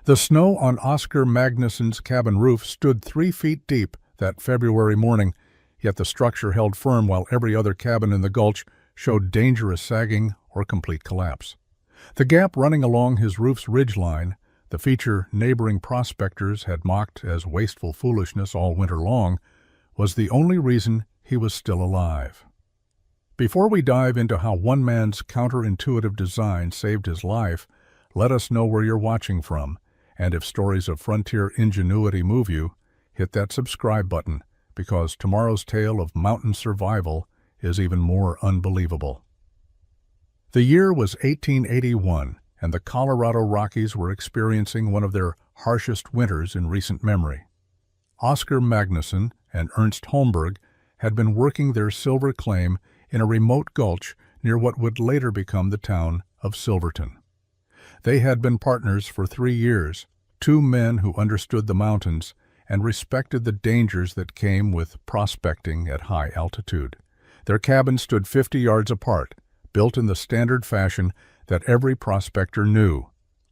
The snow on Oscar Magnusson's cabin roof stood 3 feet deep that February morning, yet the structure held firm while every other cabin in the gulch showed dangerous sagging or complete collapse. The gap running along his roof's ridgeline, the feature neighboring prospectors had mocked as wasteful foolishness all winter long, was the only reason he was still alive. Before we dive into how one man's counterintuitive design saved his life, let us know where you're watching from, and if stories of frontier ingenuity move you, hit that subscribe button, because tomorrow's tale of mountain survival is even more unbelievable. The year was 1881, and the Colorado Rockies were experiencing one of their harshest winters in recent memory. Oscar Magnuson and Ernst Holmberg had been working their silver claim in a remote gulch near what would later become the town of Silverton. They had been partners for 3 years, two men who understood the mountains and respected the dangers that came with prospecting at high altitude. Their cabins stood 50 yards apart, built in the standard fashion that every prospector knew: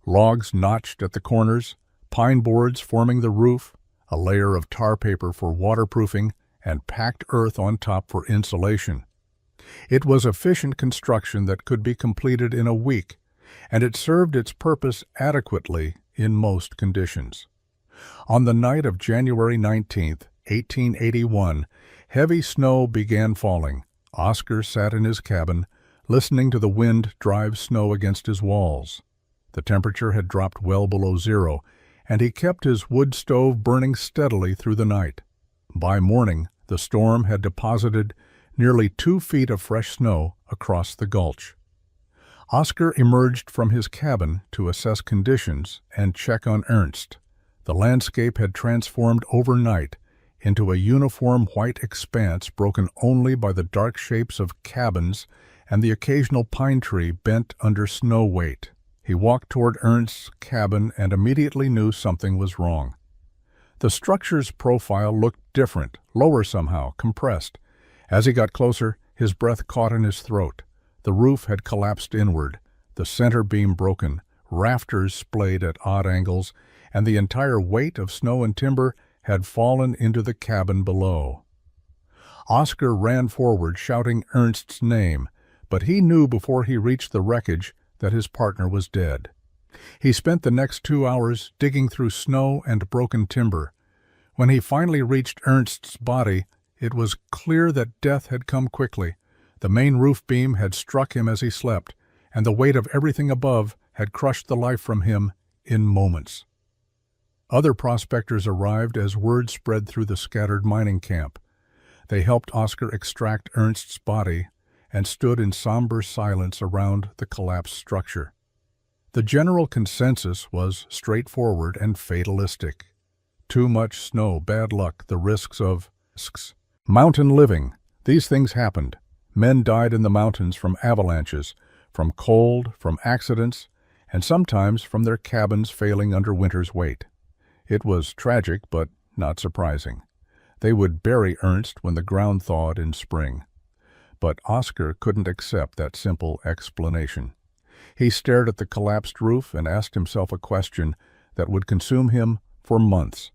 logs notched at the corners, pine boards forming the roof, a layer of tar paper for waterproofing, and packed earth on top for insulation. It was efficient construction that could be completed in a week, and it served its purpose adequately in most conditions. On the night of January 19, 1881, heavy snow began falling. Oscar sat in his cabin, listening to the wind drive snow against his walls. The temperature had dropped well below zero, and he kept his wood stove burning steadily through the night. By morning, the storm had deposited nearly 2 feet of fresh snow across the gulch. Oscar emerged from his cabin to assess conditions and check on Ernst. The landscape had transformed overnight into a uniform white expanse broken only by the dark shapes of cabins and the occasional pine tree bent under snow weight. He walked toward Ernst's cabin and immediately knew something was wrong. The structure's profile looked different, lower somehow, compressed. As he got closer, his breath caught in his throat. The roof had collapsed inward, the center beam broken, rafters splayed at odd angles, and the entire weight of snow and timber had fallen into the cabin below. Oscar ran forward, shouting Ernst's name, but he knew before he reached the wreckage that his partner was dead. He spent the next 2 hours digging through snow and broken timber. When he finally reached Ernst's body, it was clear that death had come quickly. The main roof beam had struck him as he slept, and the weight of everything above had crushed the life from him in moments. Other prospectors arrived as word spread through the scattered mining camp. They helped Oscar extract Ernst's body and stood in somber silence around the collapsed structure. The general consensus was straightforward and fatalistic. Too much snow, bad luck, the risks of mountain living. These things happened. Men died in the mountains from avalanches, from cold, from accidents, and sometimes from their cabins failing under winter's weight. It was tragic, but not surprising. They would bury Ernst when the ground thawed in spring. But Oscar couldn't accept that simple explanation. He stared at the collapsed roof and asked himself a question that would consume him for months.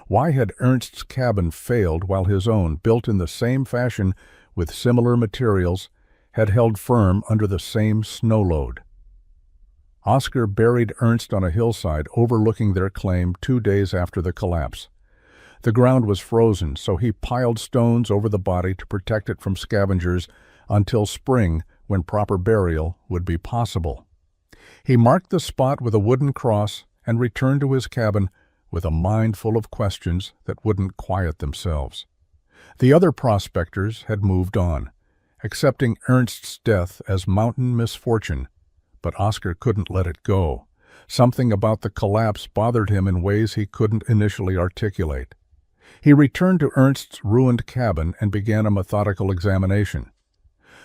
Why had Ernst's cabin failed while his own, built in the same fashion with similar materials, had held firm under the same snow load? Oscar buried Ernst on a hillside overlooking their claim 2 days after the collapse. The ground was frozen, so he piled stones over the body to protect it from scavengers until spring, when proper burial would be possible. He marked the spot with a wooden cross and returned to his cabin with a mind full of questions that wouldn't quiet themselves. The other prospectors had moved on, accepting Ernst's death as mountain misfortune, but Oscar couldn't let it go. Something about the collapse bothered him in ways he couldn't initially articulate. He returned to Ernst's ruined cabin and began a methodical examination.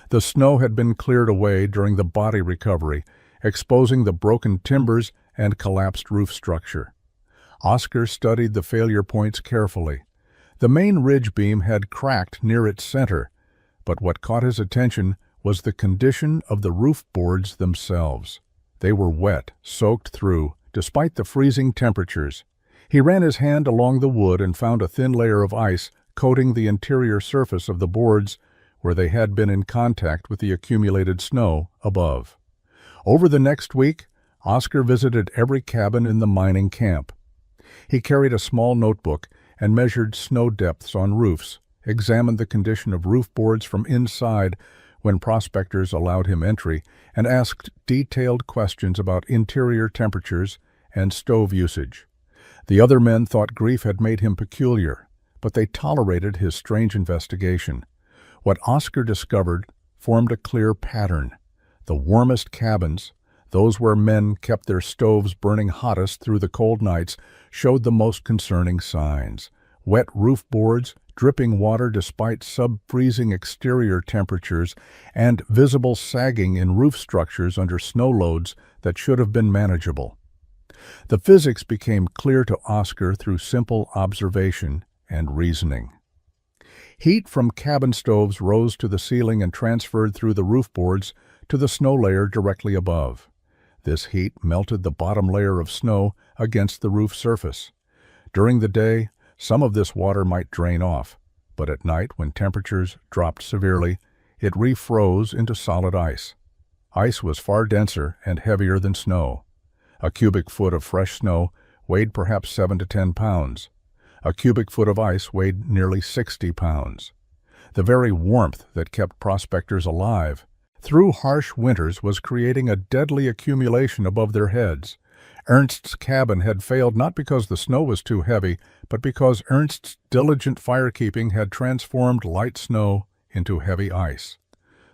The snow had been cleared away during the body recovery, exposing the broken timbers and collapsed roof structure. Oscar studied the failure points carefully. The main ridge beam had cracked near its center, but what caught his attention was the condition of the roof boards themselves. They were wet, soaked through, despite the freezing temperatures. He ran his hand along the wood and found a thin layer of ice coating the interior surface of the boards where they had been in contact with the accumulated snow above. Over the next week, Oscar visited every cabin in the mining camp. He carried a small notebook and measured snow depths on roofs, examined the condition of roof boards from inside when prospectors allowed him entry, and asked detailed questions about interior temperatures and stove usage. The other men thought grief had made him peculiar, but they tolerated his strange investigation. What Oscar discovered formed a clear pattern. The warmest cabins, those where men kept their stoves burning hottest through the cold nights, showed the most concerning signs. Wet roof boards, dripping water despite sub-freezing exterior temperatures, and visible sagging in roof structures under snow loads that should have been manageable. The physics became clear to Oscar through simple observation and reasoning. Heat from cabin stoves rose to the ceiling and transferred through the roof boards to the snow layer directly above. This heat melted the bottom layer of snow against the roof surface. During the day, some of this water might drain off, but at night, when temperatures dropped severely, it refroze into solid ice. Ice was far denser and heavier than snow. A cubic foot of fresh snow weighed perhaps 7 to 10 pounds. A cubic foot of ice weighed nearly 60 pounds. The very warmth that kept prospectors alive through harsh winters was creating a deadly accumulation above their heads. Ernst's cabin had failed not because the snow was too heavy, but because Ernst's diligent firekeeping had transformed light snow into heavy ice.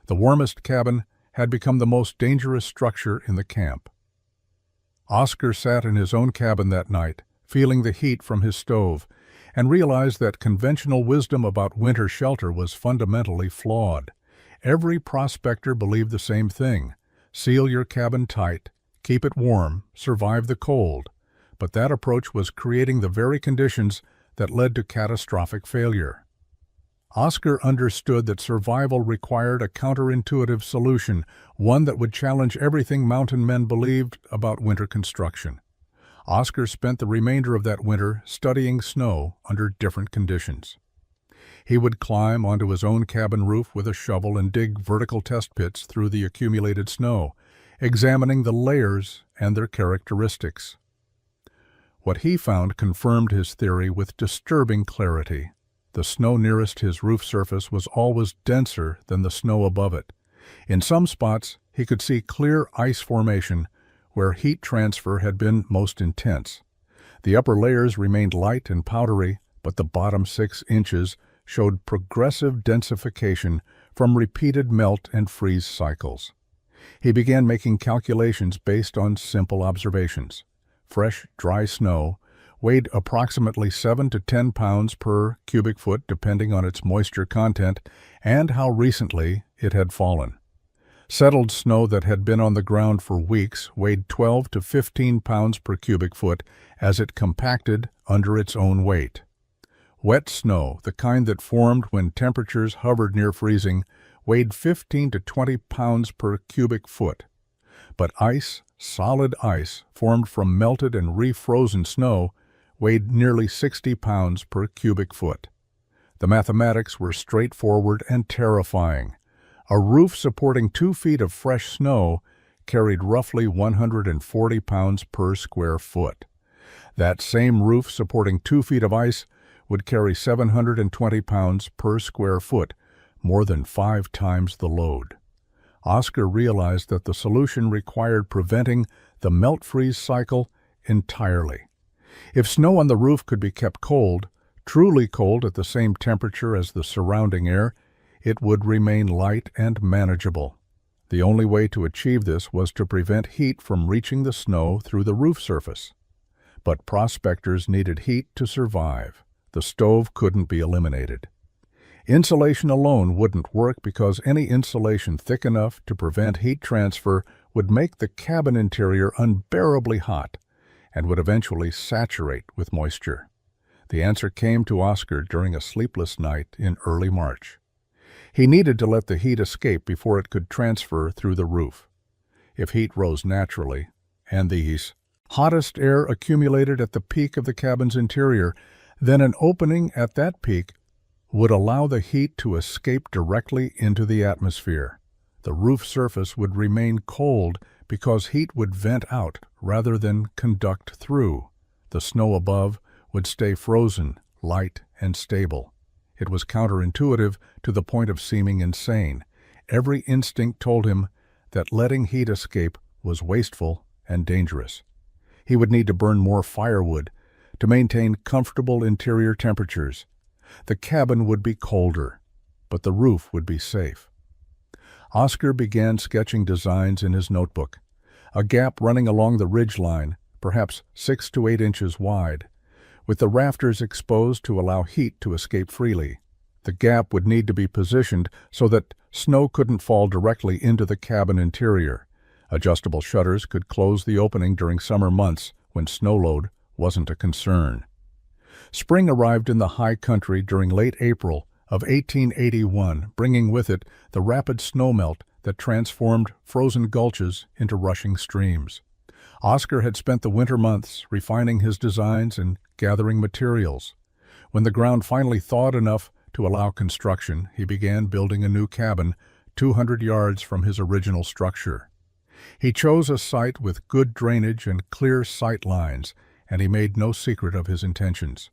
The warmest cabin had become the most dangerous structure in the camp. Oscar sat in his own cabin that night, feeling the heat from his stove, and realized that conventional wisdom about winter shelter was fundamentally flawed. Every prospector believed the same thing: seal your cabin tight, keep it warm, survive the cold. But that approach was creating the very conditions that led to catastrophic failure. Oscar understood that survival required a counterintuitive solution, one that would challenge everything mountain men believed about winter construction. Oscar spent the remainder of that winter studying snow under different conditions. He would climb onto his own cabin roof with a shovel and dig vertical test pits through the accumulated snow, examining the layers and their characteristics. What he found confirmed his theory with disturbing clarity. The snow nearest his roof surface was always denser than the snow above it. In some spots, he could see clear ice formation where heat transfer had been most intense. The upper layers remained light and powdery, but the bottom 6 inches showed progressive densification from repeated melt and freeze cycles. He began making calculations based on simple observations. Fresh, dry snow weighed approximately 7 to 10 pounds per cubic foot depending on its moisture content and how recently it had fallen. Settled snow that had been on the ground for weeks weighed 12 to 15 pounds per cubic foot as it compacted under its own weight. Wet snow, the kind that formed when temperatures hovered near freezing, weighed 15 to 20 pounds per cubic foot. But ice, solid ice, formed from melted and refrozen snow, weighed nearly 60 pounds per cubic foot. The mathematics were straightforward and terrifying. A roof supporting 2 feet of fresh snow carried roughly 140 pounds per square foot. That same roof supporting 2 feet of ice would carry 720 pounds per square foot, more than 5 times the load. Oscar realized that the solution required preventing the melt-freeze cycle entirely. If snow on the roof could be kept cold, truly cold at the same temperature as the surrounding air, it would remain light and manageable. The only way to achieve this was to prevent heat from reaching the snow through the roof surface. But prospectors needed heat to survive. The stove couldn't be eliminated. Insulation alone wouldn't work because any insulation thick enough to prevent heat transfer would make the cabin interior unbearably hot and would eventually saturate with moisture. The answer came to Oscar during a sleepless night in early March. He needed to let the heat escape before it could transfer through the roof. If heat rose naturally, and these Hottest air accumulated at the peak of the cabin's interior, then an opening at that peak would allow the heat to escape directly into the atmosphere. The roof surface would remain cold because heat would vent out rather than conduct through. The snow above would stay frozen, light, and stable. It was counterintuitive to the point of seeming insane. Every instinct told him that letting heat escape was wasteful and dangerous. He would need to burn more firewood to maintain comfortable interior temperatures. The cabin would be colder, but the roof would be safe. Oscar began sketching designs in his notebook. A gap running along the ridge line, perhaps 6 to 8 inches wide, with the rafters exposed to allow heat to escape freely. The gap would need to be positioned so that snow couldn't fall directly into the cabin interior. Adjustable shutters could close the opening during summer months when snow load wasn't a concern. Spring arrived in the high country during late April of 1881, bringing with it the rapid snowmelt that transformed frozen gulches into rushing streams. Oscar had spent the winter months refining his designs and gathering materials. When the ground finally thawed enough to allow construction, he began building a new cabin 200 yards from his original structure. He chose a site with good drainage and clear sight lines, and he made no secret of his intentions.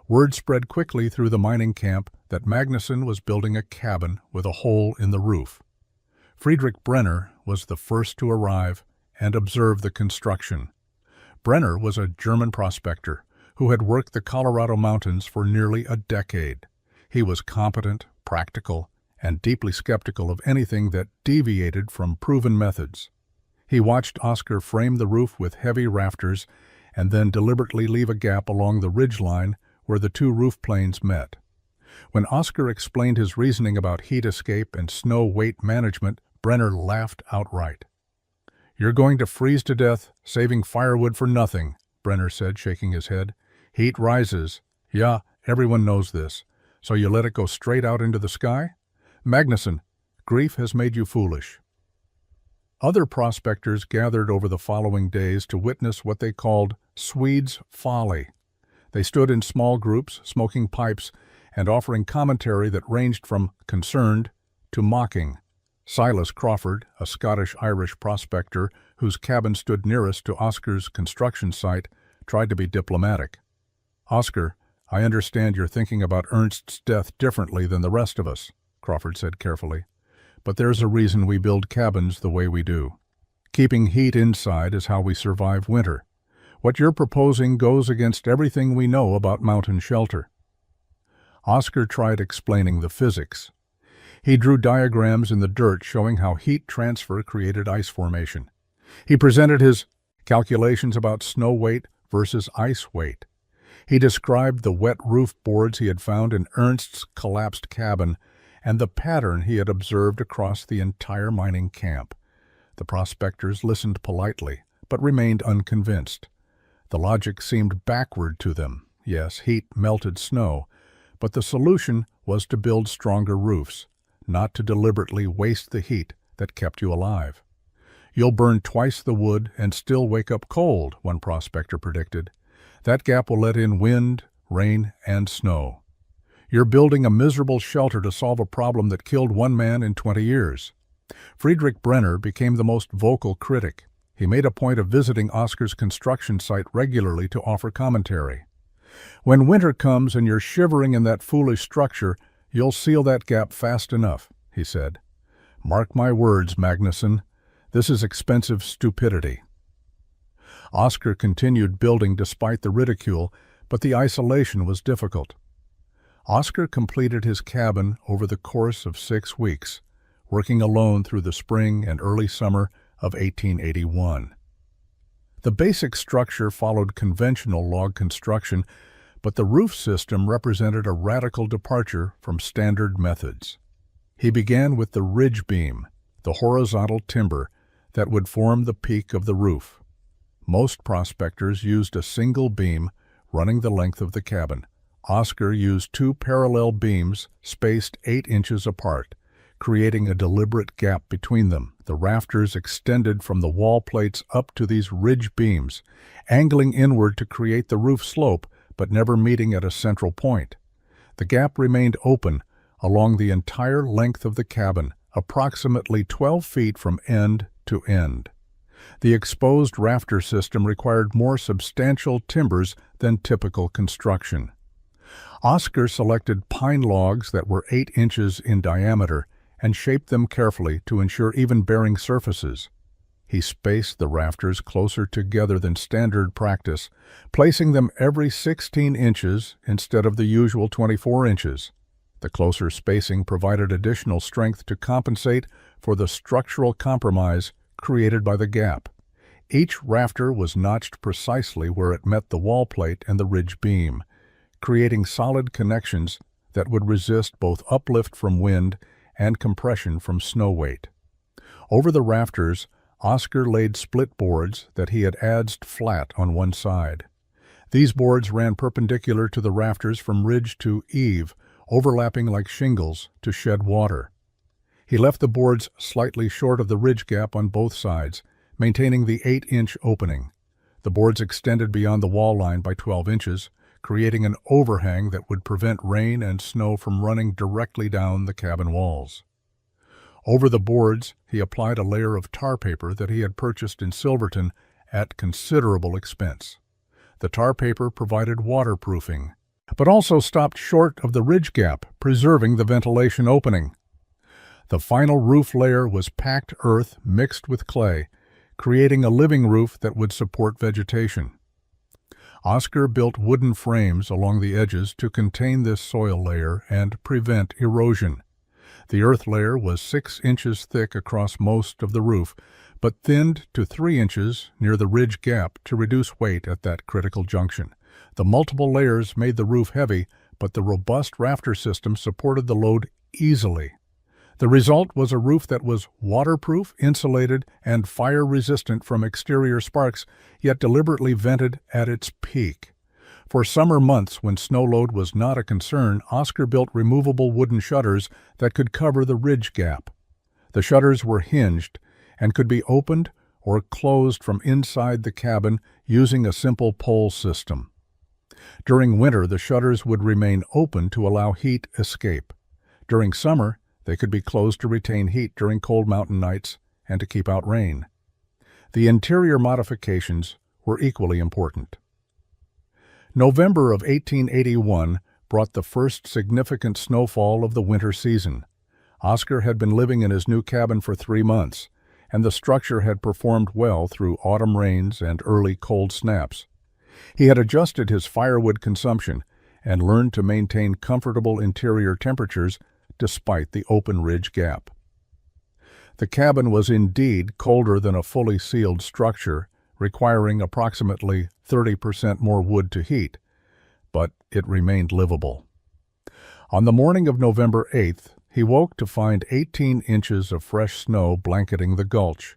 Word spread quickly through the mining camp that Magnusson was building a cabin with a hole in the roof. Friedrich Brenner was the first to arrive and observe the construction. Brenner was a German prospector who had worked the Colorado mountains for nearly a decade. He was competent, practical, and deeply skeptical of anything that deviated from proven methods. He watched Oscar frame the roof with heavy rafters and then deliberately leave a gap along the ridge line where the two roof planes met. When Oscar explained his reasoning about heat escape and snow weight management, Brenner laughed outright. "You're going to freeze to death, saving firewood for nothing," Brenner said, shaking his head. "Heat rises. Yeah, everyone knows this. So you let it go straight out into the sky? Magnusson, grief has made you foolish." Other prospectors gathered over the following days to witness what they called Swede's folly. They stood in small groups, smoking pipes and offering commentary that ranged from concerned to mocking. Silas Crawford, a Scottish-Irish prospector whose cabin stood nearest to Oscar's construction site, tried to be diplomatic. "Oscar, I understand you're thinking about Ernst's death differently than the rest of us," Crawford said carefully. "But there's a reason we build cabins the way we do. Keeping heat inside is how we survive winter. What you're proposing goes against everything we know about mountain shelter." Oscar tried explaining the physics. He drew diagrams in the dirt showing how heat transfer created ice formation. He presented his calculations about snow weight versus ice weight. He described the wet roof boards he had found in Ernst's collapsed cabin and the pattern he had observed across the entire mining camp. The prospectors listened politely, but remained unconvinced. The logic seemed backward to them. Yes, heat melted snow, but the solution was to build stronger roofs, not to deliberately waste the heat that kept you alive. "You'll burn twice the wood and still wake up cold," one prospector predicted. "That gap will let in wind, rain, and snow. You're building a miserable shelter to solve a problem that killed one man in 20 years. Friedrich Brenner became the most vocal critic. He made a point of visiting Oscar's construction site regularly to offer commentary. "When winter comes and you're shivering in that foolish structure, you'll seal that gap fast enough," he said. "Mark my words, Magnusson, this is expensive stupidity." Oscar continued building despite the ridicule, but the isolation was difficult. Oscar completed his cabin over the course of 6 weeks, working alone through the spring and early summer of 1881. The basic structure followed conventional log construction, but the roof system represented a radical departure from standard methods. He began with the ridge beam, the horizontal timber that would form the peak of the roof. Most prospectors used a single beam running the length of the cabin. Oscar used 2 parallel beams spaced 8 inches apart, creating a deliberate gap between them. The rafters extended from the wall plates up to these ridge beams, angling inward to create the roof slope, but never meeting at a central point. The gap remained open along the entire length of the cabin, approximately 12 feet from end to end. The exposed rafter system required more substantial timbers than typical construction. Oscar selected pine logs that were 8 inches in diameter and shaped them carefully to ensure even bearing surfaces. He spaced the rafters closer together than standard practice, placing them every 16 inches instead of the usual 24 inches. The closer spacing provided additional strength to compensate for the structural compromise created by the gap. Each rafter was notched precisely where it met the wall plate and the ridge beam, creating solid connections that would resist both uplift from wind and compression from snow weight. Over the rafters, Oscar laid split boards that he had adzed flat on one side. These boards ran perpendicular to the rafters from ridge to eave, overlapping like shingles to shed water. He left the boards slightly short of the ridge gap on both sides, maintaining the 8-inch opening. The boards extended beyond the wall line by 12 inches, creating an overhang that would prevent rain and snow from running directly down the cabin walls. Over the boards, he applied a layer of tar paper that he had purchased in Silverton at considerable expense. The tar paper provided waterproofing, but also stopped short of the ridge gap, preserving the ventilation opening. The final roof layer was packed earth mixed with clay, creating a living roof that would support vegetation. Oscar built wooden frames along the edges to contain this soil layer and prevent erosion. The earth layer was 6 inches thick across most of the roof, but thinned to 3 inches near the ridge gap to reduce weight at that critical junction. The multiple layers made the roof heavy, but the robust rafter system supported the load easily. The result was a roof that was waterproof, insulated, and fire-resistant from exterior sparks, yet deliberately vented at its peak. For summer months, when snow load was not a concern, Oscar built removable wooden shutters that could cover the ridge gap. The shutters were hinged and could be opened or closed from inside the cabin using a simple pull system. During winter, the shutters would remain open to allow heat escape. During summer, they could be closed to retain heat during cold mountain nights and to keep out rain. The interior modifications were equally important. November of 1881 brought the first significant snowfall of the winter season. Oscar had been living in his new cabin for 3 months, and the structure had performed well through autumn rains and early cold snaps. He had adjusted his firewood consumption and learned to maintain comfortable interior temperatures despite the open ridge gap. The cabin was indeed colder than a fully sealed structure, requiring approximately 30% more wood to heat, but it remained livable. On the morning of November 8th, he woke to find 18 inches of fresh snow blanketing the gulch.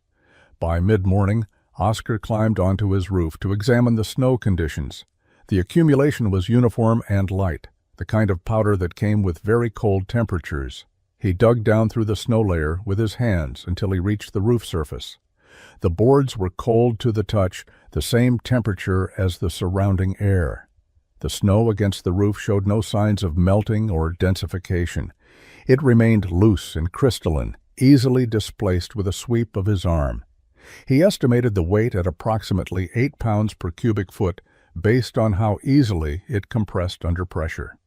By mid-morning, Oscar climbed onto his roof to examine the snow conditions. The accumulation was uniform and light, the kind of powder that came with very cold temperatures. He dug down through the snow layer with his hands until he reached the roof surface. The boards were cold to the touch, the same temperature as the surrounding air. The snow against the roof showed no signs of melting or densification. It remained loose and crystalline, easily displaced with a sweep of his arm. He estimated the weight at approximately 8 pounds per cubic foot based on how easily it compressed under pressure.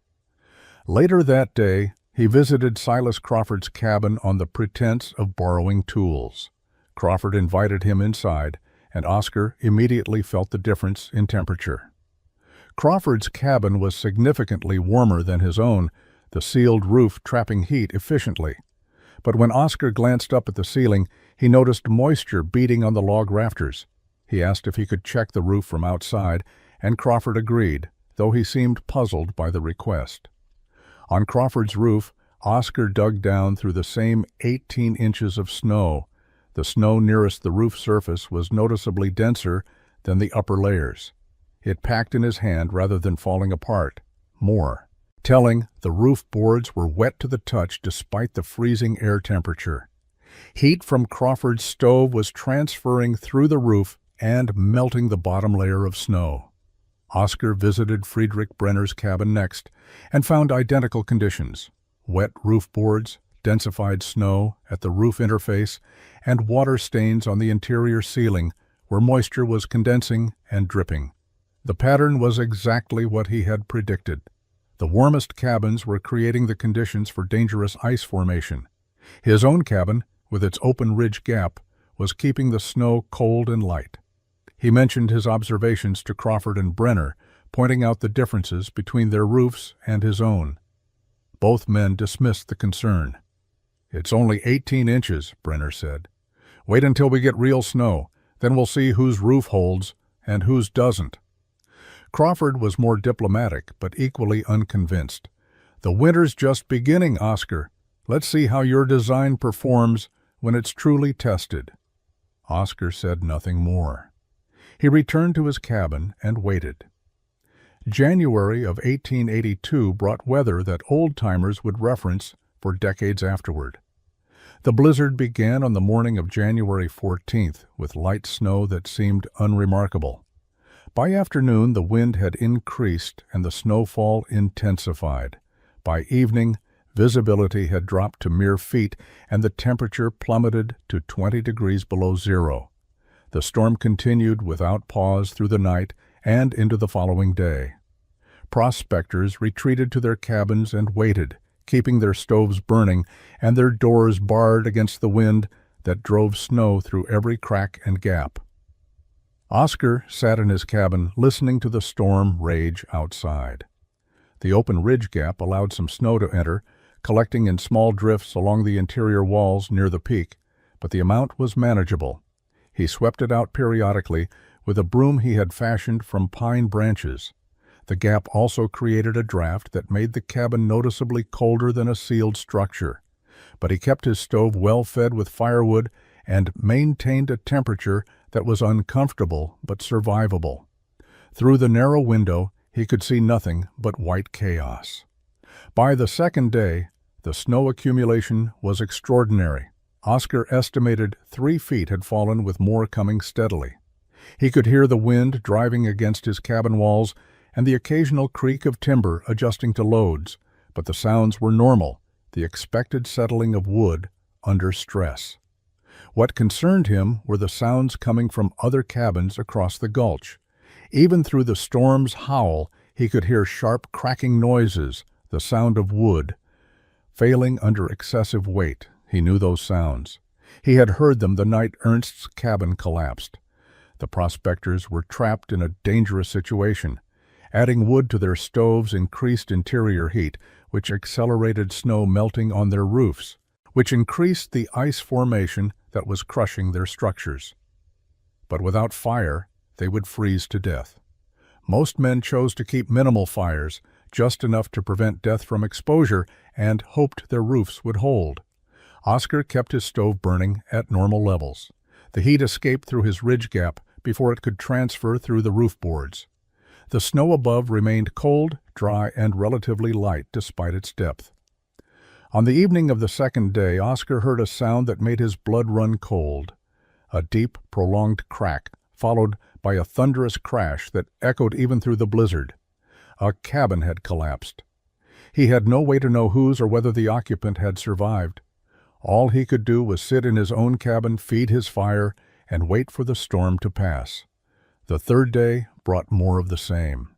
Later that day, he visited Silas Crawford's cabin on the pretense of borrowing tools. Crawford invited him inside, and Oscar immediately felt the difference in temperature. Crawford's cabin was significantly warmer than his own, the sealed roof trapping heat efficiently. But when Oscar glanced up at the ceiling, he noticed moisture beading on the log rafters. He asked if he could check the roof from outside, and Crawford agreed, though he seemed puzzled by the request. On Crawford's roof, Oscar dug down through the same 18 inches of snow. The snow nearest the roof surface was noticeably denser than the upper layers. It packed in his hand rather than falling apart. More. Telling, the roof boards were wet to the touch despite the freezing air temperature. Heat from Crawford's stove was transferring through the roof and melting the bottom layer of snow. Oscar visited Friedrich Brenner's cabin next and found identical conditions: wet roof boards, densified snow at the roof interface, and water stains on the interior ceiling where moisture was condensing and dripping. The pattern was exactly what he had predicted. The warmest cabins were creating the conditions for dangerous ice formation. His own cabin, with its open ridge gap, was keeping the snow cold and light. He mentioned his observations to Crawford and Brenner, pointing out the differences between their roofs and his own. Both men dismissed the concern. "It's only 18 inches, Brenner said. "Wait until we get real snow, then we'll see whose roof holds and whose doesn't." Crawford was more diplomatic, but equally unconvinced. "The winter's just beginning, Oscar. Let's see how your design performs when it's truly tested." Oscar said nothing more. He returned to his cabin and waited. January of 1882 brought weather that old-timers would reference for decades afterward. The blizzard began on the morning of January 14th with light snow that seemed unremarkable. By afternoon, the wind had increased and the snowfall intensified. By evening, visibility had dropped to mere feet and the temperature plummeted to 20 degrees below zero. The storm continued without pause through the night and into the following day. Prospectors retreated to their cabins and waited, keeping their stoves burning and their doors barred against the wind that drove snow through every crack and gap. Oscar sat in his cabin listening to the storm rage outside. The open ridge gap allowed some snow to enter, collecting in small drifts along the interior walls near the peak, but the amount was manageable. He swept it out periodically with a broom he had fashioned from pine branches. The gap also created a draft that made the cabin noticeably colder than a sealed structure, but he kept his stove well fed with firewood and maintained a temperature that was uncomfortable but survivable. Through the narrow window, he could see nothing but white chaos. By the second day, the snow accumulation was extraordinary. Oscar estimated 3 feet had fallen, with more coming steadily. He could hear the wind driving against his cabin walls and the occasional creak of timber adjusting to loads, but the sounds were normal, the expected settling of wood under stress. What concerned him were the sounds coming from other cabins across the gulch. Even through the storm's howl, he could hear sharp cracking noises, the sound of wood. Failing under excessive weight, he knew those sounds. He had heard them the night Ernst's cabin collapsed. The prospectors were trapped in a dangerous situation. Adding wood to their stoves increased interior heat, which accelerated snow melting on their roofs, which increased the ice formation that was crushing their structures. But without fire, they would freeze to death. Most men chose to keep minimal fires, just enough to prevent death from exposure, and hoped their roofs would hold. Oscar kept his stove burning at normal levels. The heat escaped through his ridge gap before it could transfer through the roof boards. The snow above remained cold, dry, and relatively light despite its depth. On the evening of the second day, Oscar heard a sound that made his blood run cold. A deep, prolonged crack, followed by a thunderous crash that echoed even through the blizzard. A cabin had collapsed. He had no way to know whose or whether the occupant had survived. All he could do was sit in his own cabin, feed his fire, and wait for the storm to pass. The third day brought more of the same.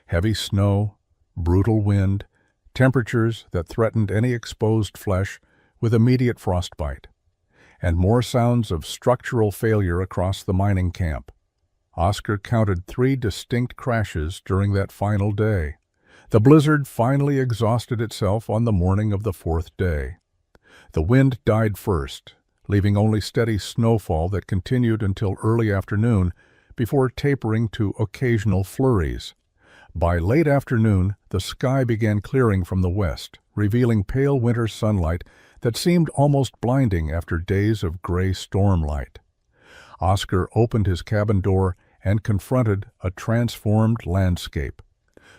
Heavy snow, brutal wind, temperatures that threatened any exposed flesh with immediate frostbite, and more sounds of structural failure across the mining camp. Oscar counted 3 distinct crashes during that final day. The blizzard finally exhausted itself on the morning of the 4th day. The wind died first, leaving only steady snowfall that continued until early afternoon before tapering to occasional flurries. By late afternoon, the sky began clearing from the west, revealing pale winter sunlight that seemed almost blinding after days of gray storm light. Oscar opened his cabin door and confronted a transformed landscape.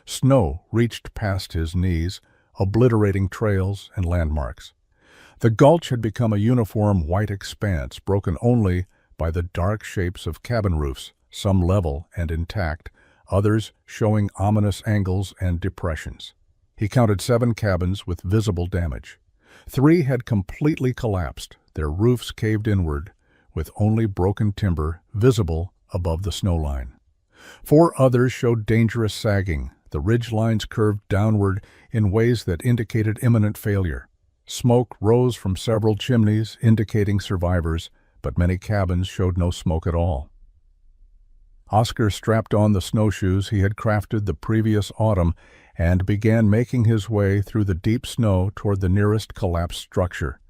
Snow reached past his knees, obliterating trails and landmarks. The gulch had become a uniform white expanse, broken only by the dark shapes of cabin roofs, some level and intact, others showing ominous angles and depressions. He counted 7 cabins with visible damage. 3 had completely collapsed, their roofs caved inward, with only broken timber visible above the snow line. 4 others showed dangerous sagging. The ridge lines curved downward in ways that indicated imminent failure. Smoke rose from several chimneys, indicating survivors, but many cabins showed no smoke at all. Oscar strapped on the snowshoes he had crafted the previous autumn and began making his way through the deep snow toward the nearest collapsed structure.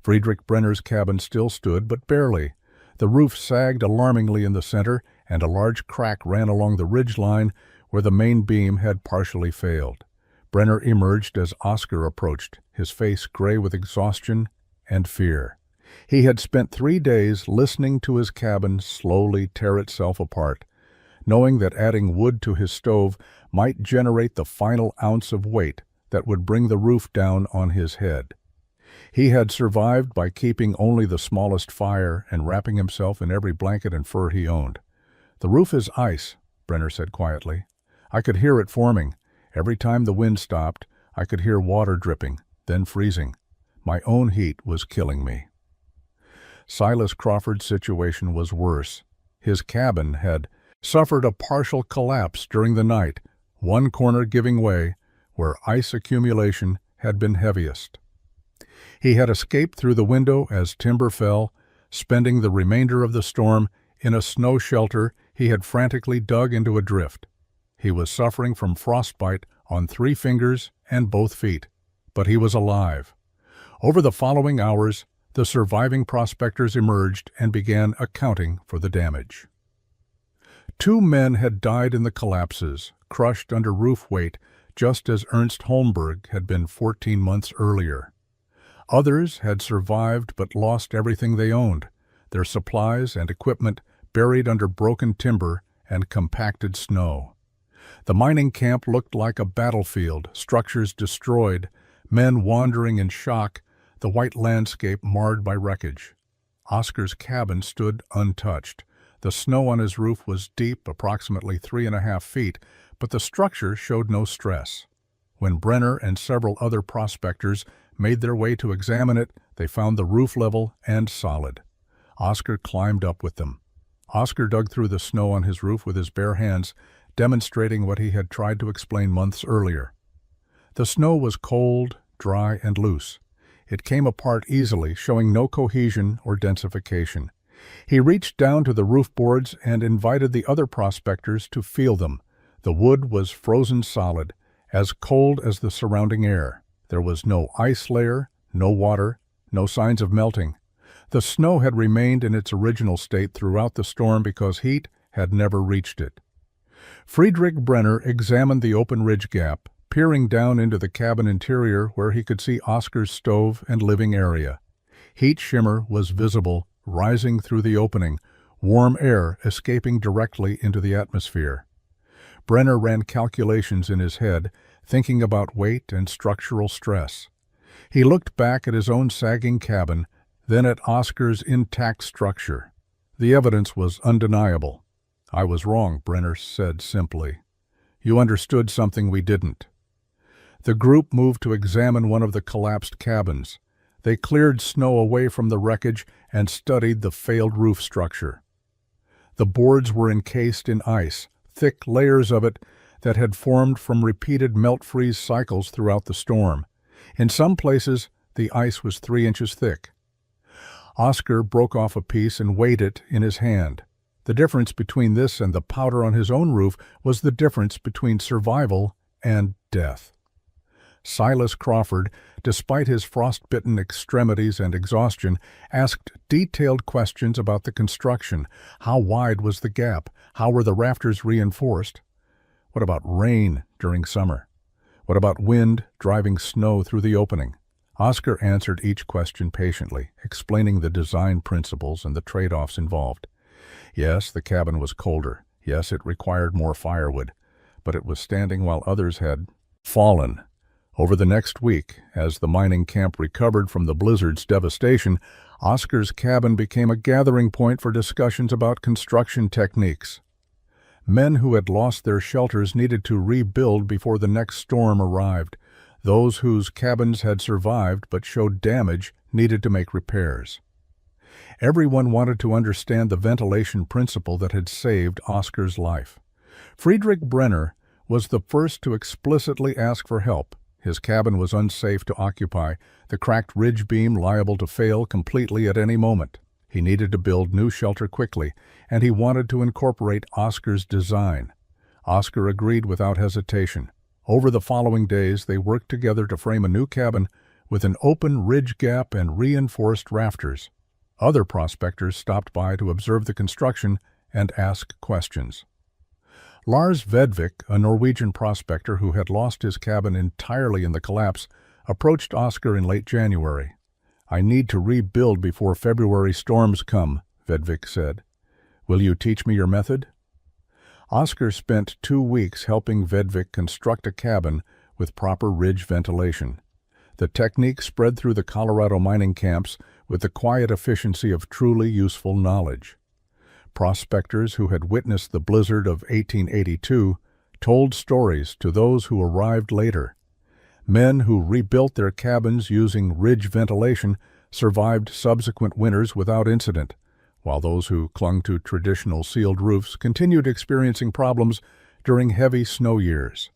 Friedrich Brenner's cabin still stood, but barely. The roof sagged alarmingly in the center, and a large crack ran along the ridge line where the main beam had partially failed. Brenner emerged as Oscar approached, his face gray with exhaustion and fear. He had spent 3 days listening to his cabin slowly tear itself apart, knowing that adding wood to his stove might generate the final ounce of weight that would bring the roof down on his head. He had survived by keeping only the smallest fire and wrapping himself in every blanket and fur he owned. "The roof is ice," Brenner said quietly. "I could hear it forming. Every time the wind stopped, I could hear water dripping, then freezing. My own heat was killing me." Silas Crawford's situation was worse. His cabin had suffered a partial collapse during the night, one corner giving way where ice accumulation had been heaviest. He had escaped through the window as timber fell, spending the remainder of the storm in a snow shelter he had frantically dug into a drift. He was suffering from frostbite on 3 fingers and both feet, but he was alive. Over the following hours, the surviving prospectors emerged and began accounting for the damage. 2 men had died in the collapses, crushed under roof weight, just as Ernst Holmberg had been 14 months earlier. Others had survived but lost everything they owned, their supplies and equipment buried under broken timber and compacted snow. The mining camp looked like a battlefield, structures destroyed, men wandering in shock, the white landscape marred by wreckage. Oscar's cabin stood untouched. The snow on his roof was deep, approximately 3.5 feet, but the structure showed no stress. When Brenner and several other prospectors made their way to examine it, they found the roof level and solid. Oscar climbed up with them. Oscar dug through the snow on his roof with his bare hands, demonstrating what he had tried to explain months earlier. The snow was cold, dry, and loose. It came apart easily, showing no cohesion or densification. He reached down to the roof boards and invited the other prospectors to feel them. The wood was frozen solid, as cold as the surrounding air. There was no ice layer, no water, no signs of melting. The snow had remained in its original state throughout the storm because heat had never reached it. Friedrich Brenner examined the open ridge gap, peering down into the cabin interior where he could see Oscar's stove and living area. Heat shimmer was visible, rising through the opening, warm air escaping directly into the atmosphere. Brenner ran calculations in his head, thinking about weight and structural stress. He looked back at his own sagging cabin, then at Oscar's intact structure. The evidence was undeniable. "I was wrong," Brenner said simply. "You understood something we didn't." The group moved to examine one of the collapsed cabins. They cleared snow away from the wreckage and studied the failed roof structure. The boards were encased in ice, thick layers of it that had formed from repeated melt-freeze cycles throughout the storm. In some places, the ice was 3 inches thick. Oscar broke off a piece and weighed it in his hand. The difference between this and the powder on his own roof was the difference between survival and death. Silas Crawford, despite his frostbitten extremities and exhaustion, asked detailed questions about the construction. How wide was the gap? How were the rafters reinforced? What about rain during summer? What about wind driving snow through the opening? Oscar answered each question patiently, explaining the design principles and the trade-offs involved. Yes, the cabin was colder. Yes, it required more firewood. but it was standing while others had fallen. Over the next week, as the mining camp recovered from the blizzard's devastation, Oscar's cabin became a gathering point for discussions about construction techniques. Men who had lost their shelters needed to rebuild before the next storm arrived. Those whose cabins had survived but showed damage needed to make repairs. Everyone wanted to understand the ventilation principle that had saved Oscar's life. Friedrich Brenner was the first to explicitly ask for help. His cabin was unsafe to occupy, the cracked ridge beam liable to fail completely at any moment. He needed to build new shelter quickly, and he wanted to incorporate Oscar's design. Oscar agreed without hesitation. Over the following days, they worked together to frame a new cabin with an open ridge gap and reinforced rafters. Other prospectors stopped by to observe the construction and ask questions. Lars Vedvik, a Norwegian prospector who had lost his cabin entirely in the collapse, approached Oscar in late January. "I need to rebuild before February storms come," Vedvik said. "Will you teach me your method?" Oscar spent 2 weeks helping Vedvik construct a cabin with proper ridge ventilation. The technique spread through the Colorado mining camps with the quiet efficiency of truly useful knowledge. Prospectors who had witnessed the blizzard of 1882 told stories to those who arrived later. Men who rebuilt their cabins using ridge ventilation survived subsequent winters without incident, while those who clung to traditional sealed roofs continued experiencing problems during heavy snow years.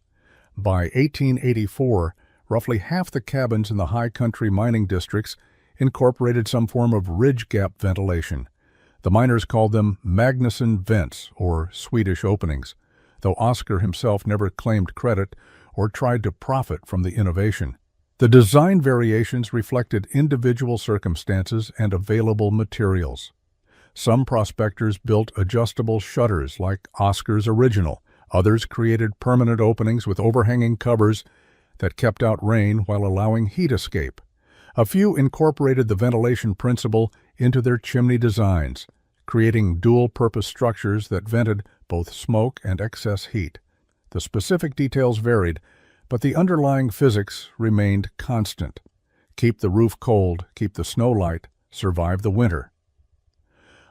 By 1884, roughly half the cabins in the high country mining districts incorporated some form of ridge gap ventilation. The miners called them Magnusson vents, or Swedish openings, though Oscar himself never claimed credit or tried to profit from the innovation. The design variations reflected individual circumstances and available materials. Some prospectors built adjustable shutters like Oscar's original. Others created permanent openings with overhanging covers that kept out rain while allowing heat escape. A few incorporated the ventilation principle into their chimney designs, creating dual-purpose structures that vented both smoke and excess heat. The specific details varied, but the underlying physics remained constant. Keep the roof cold, keep the snow light, survive the winter.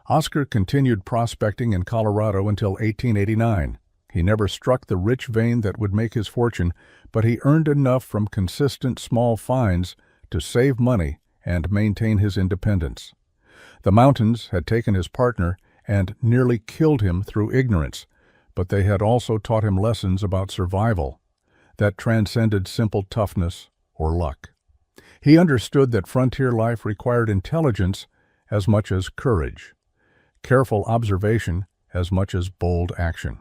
Oscar continued prospecting in Colorado until 1889. He never struck the rich vein that would make his fortune, but he earned enough from consistent small finds to save money and maintain his independence. The mountains had taken his partner and nearly killed him through ignorance, but they had also taught him lessons about survival that transcended simple toughness or luck. He understood that frontier life required intelligence as much as courage, careful observation as much as bold action.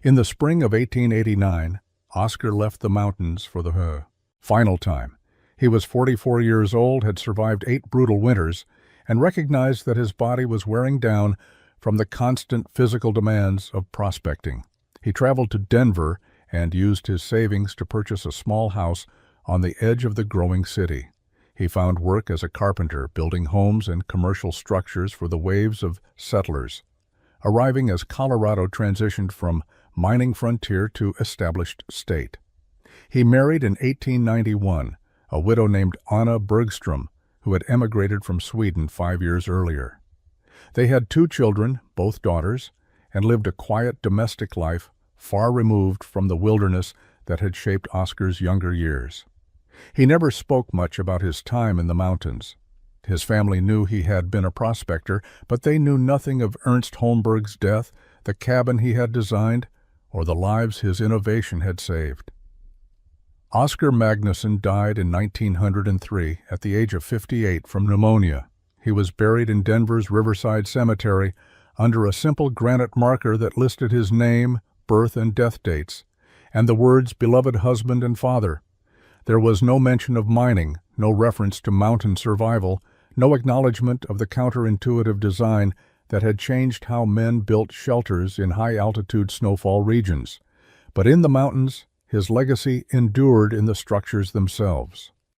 In the spring of 1889, Oscar left the mountains for the final time. He was 44 years old, had survived 8 brutal winters, and recognized that his body was wearing down from the constant physical demands of prospecting. He traveled to Denver and used his savings to purchase a small house on the edge of the growing city. He found work as a carpenter, building homes and commercial structures for the waves of settlers, arriving as Colorado transitioned from mining frontier to established state. He married in 1891 a widow named Anna Bergstrom, who had emigrated from Sweden 5 years earlier. They had 2 children, both daughters, and lived a quiet domestic life far removed from the wilderness that had shaped Oscar's younger years. He never spoke much about his time in the mountains. His family knew he had been a prospector, but they knew nothing of Ernst Holmberg's death, the cabin he had designed, or the lives his innovation had saved. Oscar Magnusson died in 1903 at the age of 58 from pneumonia. He was buried in Denver's Riverside Cemetery under a simple granite marker that listed his name, birth, and death dates, and the words "beloved husband and father." There was no mention of mining, no reference to mountain survival, no acknowledgement of the counterintuitive design that had changed how men built shelters in high-altitude snowfall regions. But in the mountains, his legacy endured in the structures themselves.